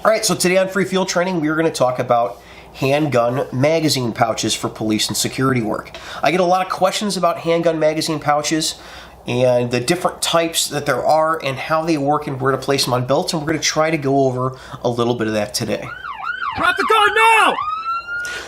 Alright, so today on Free Field Training, we're going to talk about handgun magazine pouches for police and security work. I get a lot of questions about handgun magazine pouches and the different types that there are and how they work and where to place them on belts, and we're going to try to go over a little bit of that today. Drop the gun now!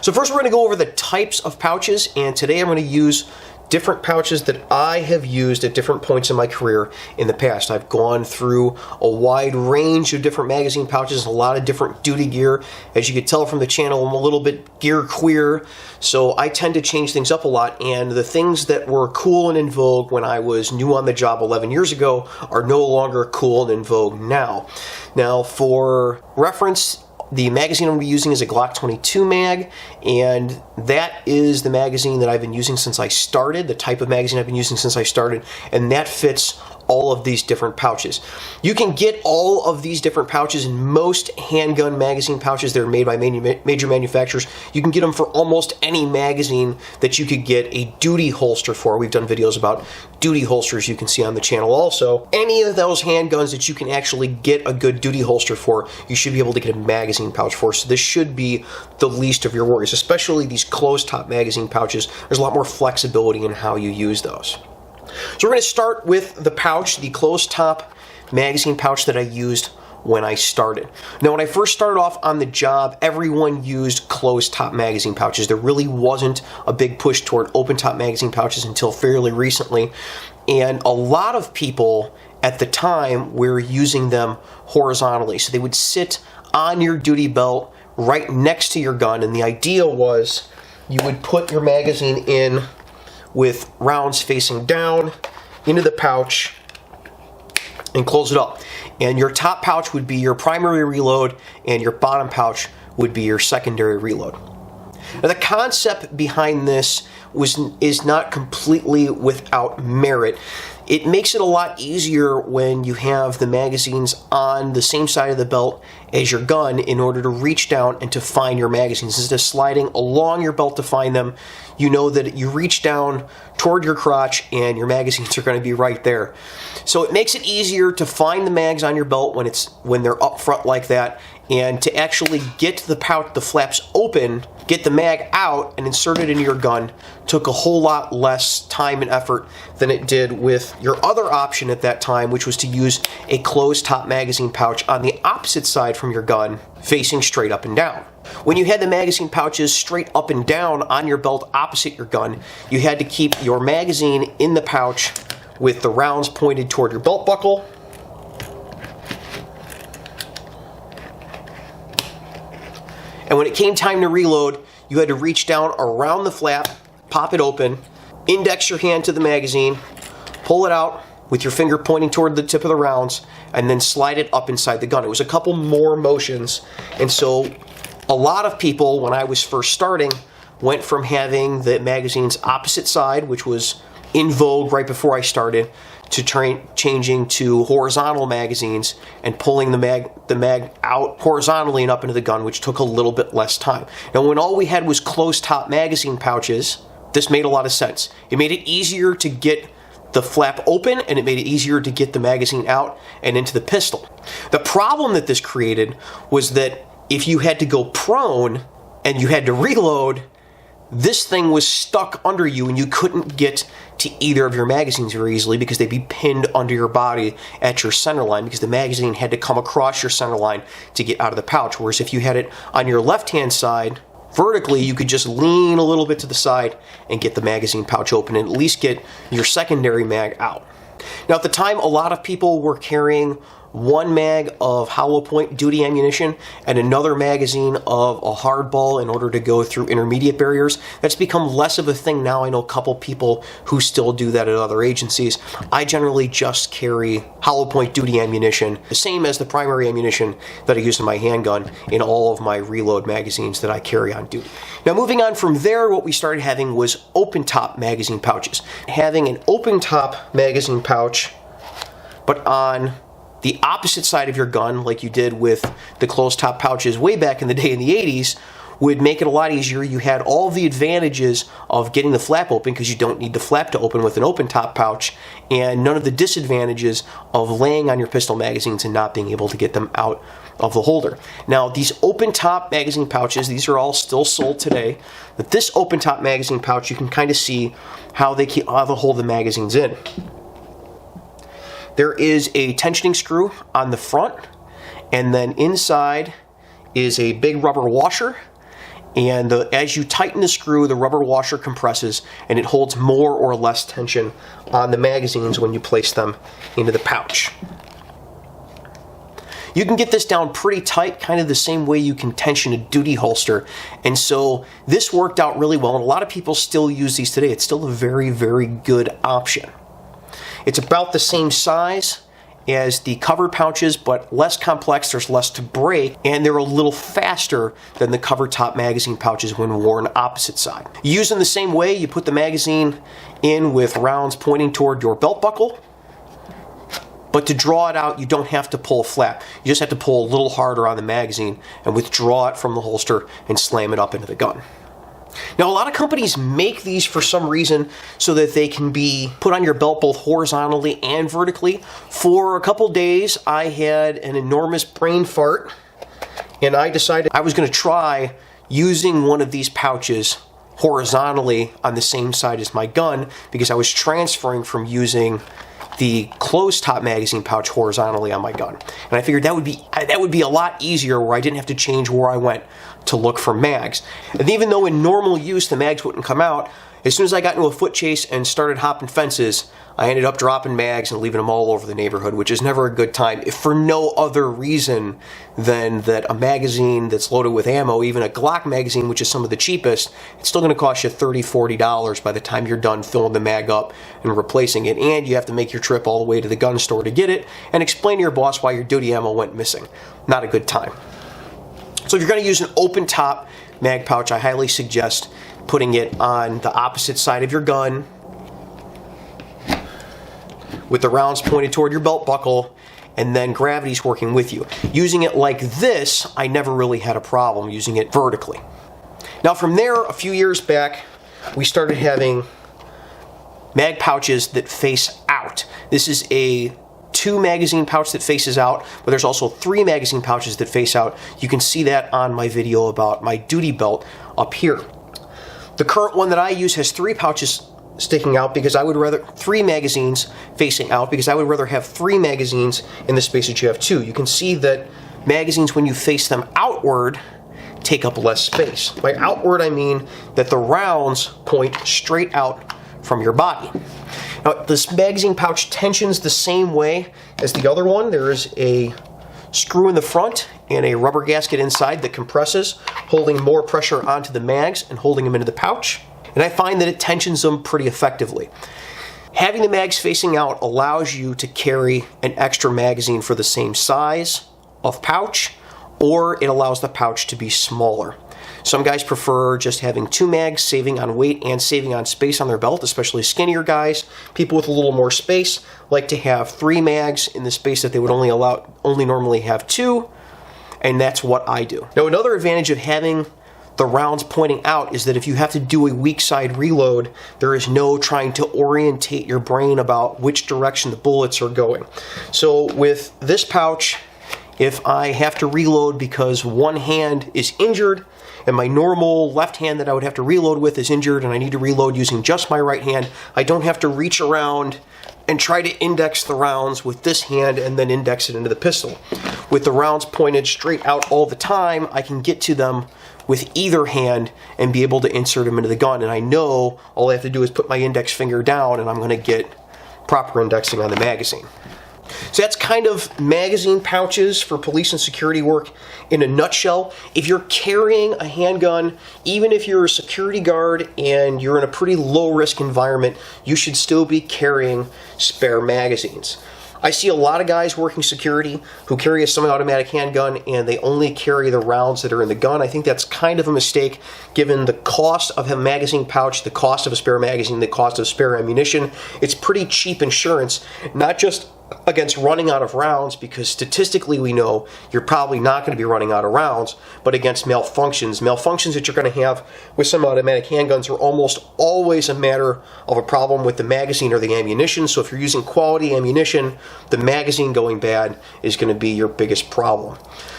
So first we're going to go over the types of pouches, and today I'm going to use different pouches that I have used at different points in my career in the past. I've gone through a wide range of different magazine pouches, a lot of different duty gear. As you can tell from the channel, I'm a little bit gear queer, so I tend to change things up a lot, and the things that were cool and in vogue when I was new on the job 11 years ago are no longer cool and in vogue now. Now, for reference, the magazine I'm going to be using is a Glock 22 mag, and that is the magazine that I've been using since I started, the type of magazine I've been using since I started, and that fits all of these different pouches. You can get all of these different pouches in most handgun magazine pouches that are made by major manufacturers. You can get them for almost any magazine that you could get a duty holster for. We've done videos about duty holsters you can see on the channel also. Any of those handguns that you can actually get a good duty holster for, you should be able to get a magazine pouch for. So this should be the least of your worries, especially these closed top magazine pouches. There's a lot more flexibility in how you use those. So we're going to start with the pouch, the closed top magazine pouch that I used when I started. Now, when I first started off on the job, everyone used closed top magazine pouches. There really wasn't a big push toward open top magazine pouches until fairly recently, and a lot of people at the time were using them horizontally. So they would sit on your duty belt right next to your gun, and the idea was you would put your magazine in with rounds facing down into the pouch and close it up. And your top pouch would be your primary reload, and your bottom pouch would be your secondary reload. Now, the concept behind this is not completely without merit. It makes it a lot easier when you have the magazines on the same side of the belt as your gun in order to reach down and to find your magazines. Instead of sliding along your belt to find them, you know that you reach down toward your crotch and your magazines are going to be right there. So it makes it easier to find the mags on your belt when they're up front like that, and to actually get the pouch, the flaps open, get the mag out and insert it into your gun took a whole lot less time and effort than it did with your other option at that time, which was to use a closed top magazine pouch on the opposite side from your gun, facing straight up and down. When you had the magazine pouches straight up and down on your belt opposite your gun, you had to keep your magazine in the pouch with the rounds pointed toward your belt buckle. And when it came time to reload, you had to reach down around the flap, pop it open, index your hand to the magazine, pull it out with your finger pointing toward the tip of the rounds, and then slide it up inside the gun. It was a couple more motions, and so a lot of people, when I was first starting, went from having the magazines opposite side, which was in vogue right before I started, to changing to horizontal magazines and pulling the mag out horizontally and up into the gun, which took a little bit less time. Now, when all we had was closed top magazine pouches, this made a lot of sense. It made it easier to get the flap open, and it made it easier to get the magazine out and into the pistol. The problem that this created was that if you had to go prone and you had to reload, this thing was stuck under you and you couldn't get to either of your magazines very easily because they'd be pinned under your body at your center line, because the magazine had to come across your center line to get out of the pouch. Whereas if you had it on your left-hand side vertically, you could just lean a little bit to the side and get the magazine pouch open and at least get your secondary mag out. Now, at the time, a lot of people were carrying one mag of hollow point duty ammunition and another magazine of a hardball in order to go through intermediate barriers. That's become less of a thing now. I know a couple people who still do that at other agencies. I generally just carry hollow point duty ammunition, the same as the primary ammunition that I use in my handgun, in all of my reload magazines that I carry on duty. Now, moving on from there, what we started having was open top magazine pouches. Having an open top magazine pouch, but on the opposite side of your gun, like you did with the closed top pouches way back in the day in the 80s, would make it a lot easier. You had all the advantages of getting the flap open because you don't need the flap to open with an open top pouch, and none of the disadvantages of laying on your pistol magazines and not being able to get them out of the holder. Now, these open top magazine pouches, these are all still sold today, but this open top magazine pouch, you can kind of see how they hold the magazines in. There is a tensioning screw on the front, and then inside is a big rubber washer, and as you tighten the screw, the rubber washer compresses and it holds more or less tension on the magazines when you place them into the pouch. You can get this down pretty tight, kind of the same way you can tension a duty holster, and so this worked out really well, and a lot of people still use these today. It's still a very, very good option. It's about the same size as the cover pouches, but less complex. There's less to break, and they're a little faster than the cover top magazine pouches when worn opposite side. Used in the same way, you put the magazine in with rounds pointing toward your belt buckle, but to draw it out, you don't have to pull a flap. You just have to pull a little harder on the magazine and withdraw it from the holster and slam it up into the gun. Now, a lot of companies make these for some reason so that they can be put on your belt both horizontally and vertically. For a couple days, I had an enormous brain fart, and I decided I was going to try using one of these pouches horizontally on the same side as my gun, because I was transferring from using the closed top magazine pouch horizontally on my gun. And I figured that would be a lot easier, where I didn't have to change where I went to look for mags. And even though in normal use the mags wouldn't come out, as soon as I got into a foot chase and started hopping fences, I ended up dropping mags and leaving them all over the neighborhood, which is never a good time, if for no other reason than that a magazine that's loaded with ammo, even a Glock magazine, which is some of the cheapest, it's still going to cost you $30, $40 by the time you're done filling the mag up and replacing it, and you have to make your trip all the way to the gun store to get it and explain to your boss why your duty ammo went missing. Not a good time. So if you're going to use an open top mag pouch, I highly suggest putting it on the opposite side of your gun with the rounds pointed toward your belt buckle, and then gravity's working with you. Using it like this, I never really had a problem using it vertically. Now from there, a few years back, we started having mag pouches that face out. This is a 2 magazine pouch that faces out, but there's also 3 magazine pouches that face out. You can see that on my video about my duty belt up here. The current one that I use has 3 pouches sticking out, because I would rather 3 magazines facing out, because I would rather have 3 magazines in the space that you have 2. You can see that magazines, when you face them outward, take up less space. By outward, I mean that the rounds point straight out from your body. Now, this magazine pouch tensions the same way as the other one. There is a screw in the front and a rubber gasket inside that compresses, holding more pressure onto the mags and holding them into the pouch. And I find that it tensions them pretty effectively. Having the mags facing out allows you to carry an extra magazine for the same size of pouch, or it allows the pouch to be smaller. Some guys prefer just having 2 mags, saving on weight and saving on space on their belt, especially skinnier guys. People with a little more space like to have 3 mags in the space that they would only normally have 2, and that's what I do. Now, another advantage of having the rounds pointing out is that if you have to do a weak side reload, there is no trying to orientate your brain about which direction the bullets are going. So with this pouch, if I have to reload because one hand is injured and my normal left hand that I would have to reload with is injured and I need to reload using just my right hand, I don't have to reach around and try to index the rounds with this hand and then index it into the pistol. With the rounds pointed straight out all the time, I can get to them with either hand and be able to insert them into the gun, and I know all I have to do is put my index finger down and I'm going to get proper indexing on the magazine. So that's kind of magazine pouches for police and security work in a nutshell. If you're carrying a handgun, even if you're a security guard and you're in a pretty low-risk environment, you should still be carrying spare magazines. I see a lot of guys working security who carry a semi-automatic handgun and they only carry the rounds that are in the gun. I think that's kind of a mistake given the cost of a magazine pouch, the cost of a spare magazine, the cost of spare ammunition. It's pretty cheap insurance, not just against running out of rounds, because statistically we know you're probably not going to be running out of rounds, but against malfunctions that you're going to have with some automatic handguns are almost always a matter of a problem with the magazine or the ammunition. So if you're using quality ammunition, the magazine going bad is going to be your biggest problem.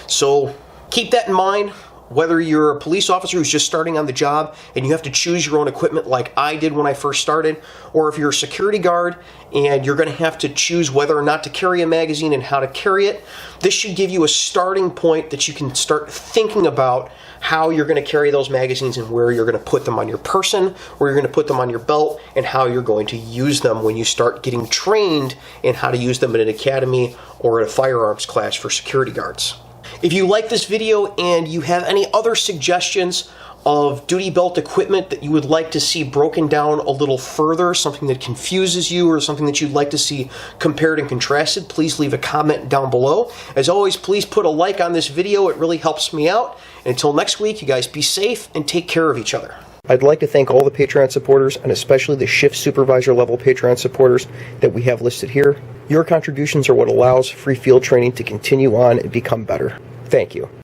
So keep that in mind. Whether you're a police officer who's just starting on the job and you have to choose your own equipment like I did when I first started, or if you're a security guard and you're going to have to choose whether or not to carry a magazine and how to carry it, this should give you a starting point that you can start thinking about how you're going to carry those magazines and where you're going to put them on your person, where you're going to put them on your belt, and how you're going to use them when you start getting trained in how to use them in an academy or at a firearms class for security guards. If you like this video and you have any other suggestions of duty belt equipment that you would like to see broken down a little further, something that confuses you or something that you'd like to see compared and contrasted, please leave a comment down below. As always, please put a like on this video. It really helps me out. And until next week, you guys be safe and take care of each other. I'd like to thank all the Patreon supporters, and especially the shift supervisor level Patreon supporters that we have listed here. Your contributions are what allows free field training to continue on and become better. Thank you.